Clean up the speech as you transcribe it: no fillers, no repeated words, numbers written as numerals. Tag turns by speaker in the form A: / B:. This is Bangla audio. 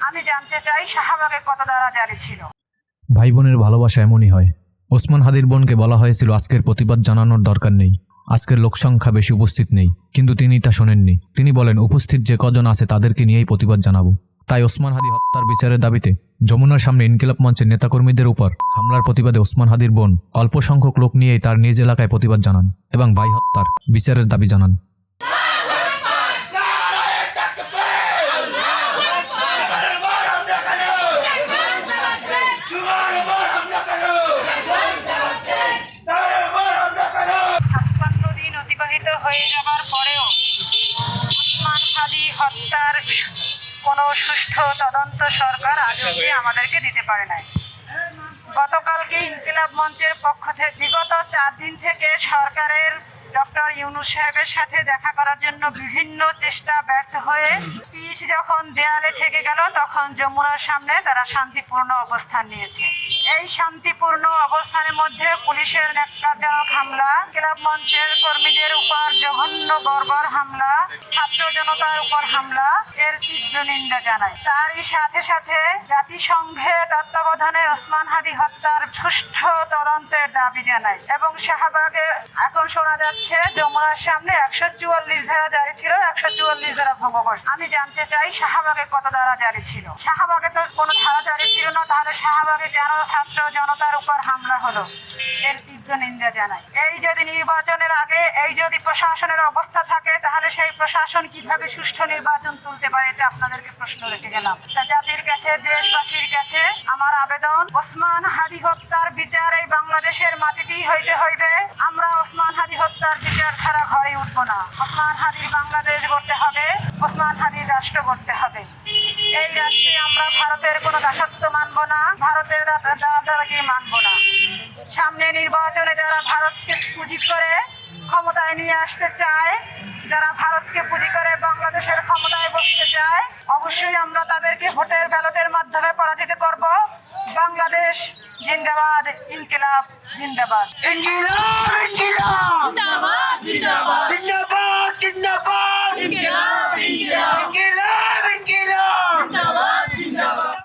A: আমি জানতে চাই শাহবাগে কত দ্বারা জারি ছিল।
B: ভাই বোনের ভালোবাসা এমনই হয়। ওসমান হাদির বোনকে বলা হয়েছিল আজকের প্রতিবাদ জানানোর দরকার নেই, আজকের লোকসংখ্যা বেশি উপস্থিত নেই, কিন্তু তিনি তা শোনেননি। তিনি বলেন উপস্থিত যে কজন আছে তাদেরকে নিয়েই প্রতিবাদ জানাবো। তাই ওসমান হাদি হত্যার বিচারের দাবিতে যমুনার সামনে ইনকিলাব মঞ্চের নেতাকর্মীদের উপর হামলার প্রতিবাদে ওসমান হাদির বোন অল্প সংখ্যক লোক নিয়েই তার নিজ এলাকায় প্রতিবাদ জানান এবং ভাই হত্যার বিচারের দাবি জানান।
A: হয়ে যাবার পরেও ওসমান হাদি হত্যার কোনো সুষ্ঠু তদন্ত সরকার আজ অবধি আমাদেরকে দিতে পারে নাই। গতকালকে ইনকিলাব মঞ্চের পক্ষ থেকে বিগত 4 দিন থেকে সরকারের ডক্টর ইউনূস সাহেবের সাথে দেখা করার জন্য বিভিন্ন চেষ্টা ব্যর্থ হয়ে পিঠ যখন দেয়ালে ঠেকে গেল, তখন যমুনার সামনে তারা শান্তিপূর্ণ অবস্থান নিয়েছে। এই শান্তিপূর্ণ অবস্থানের মধ্যে পুলিশের ন্যাক্কারজনক হামলা, ইনকিলাব মঞ্চের কর্মীদের উপর জঘন্য বর্বর হামলা, ছাত্র জনতার উপর হামলা এর তীব্র নিন্দা জানায়। তারই সাথে সাথে জাতিসংঘের তত্ত্বাবধানে ওসমান হাদি হত্যার সুষ্ঠু তদন্তের দাবি জানায় এবং শাহবাগে এখন শোনা যাচ্ছে যমুনার সামনে 144 ধারা জারি ছিল, 144 ধারা ভঙ্গ করছে। আমি জানতে চাই শাহবাগে কত ধারা জারি ছিল। শাহবাগে তো কোনো ধারা জারি ছিল না, তাহলে শাহবাগে কেন ছাত্র জনতার উপর হামলা হলো এর তীব্র নিন্দা জানাই। এই যদি নির্বাচনের আগে এই যদি প্রশাসনের অবস্থা থাকে, তাহলে সেই প্রশাসন কিভাবে সুষ্ঠু নির্বাচন তুলতে পারে, এটা আপনাদেরকে প্রশ্ন রেখে গেলাম। জাতির কাছে, দেশবাসীর কাছে আমার আবেদন, ওসমান হাদি হত্যার বিচার এই বাংলাদেশের মাটিতেই হইতে হইবে। আমরা ওসমান হাদি হত্যার বিচার ছাড়া ঘরে উঠবো না। ওসমান হাদির বাংলাদেশ গড়তে হবে, ওসমান হাদির রাষ্ট্র গড়তে হবে। এই রাষ্ট্রে আমরা ভারতের কোনো দাসত্ব মানবো না, ভারতের দাদাগিরি মানবো না। সামনে নির্বাচনে যারা ভারতকে পুঁজি করে ক্ষমতায় নিয়ে আসতে চায়, যারা ভারতকে পুঁজি করে বাংলাদেশের ক্ষমতায় বসতে চায়, অবশ্যই আমরা তাদেরকে ভোটের ব্যালটের মাধ্যমে পরাজিত করব। বাংলাদেশ জিন্দাবাদ, ইনকিলাব জিন্দাবাদ।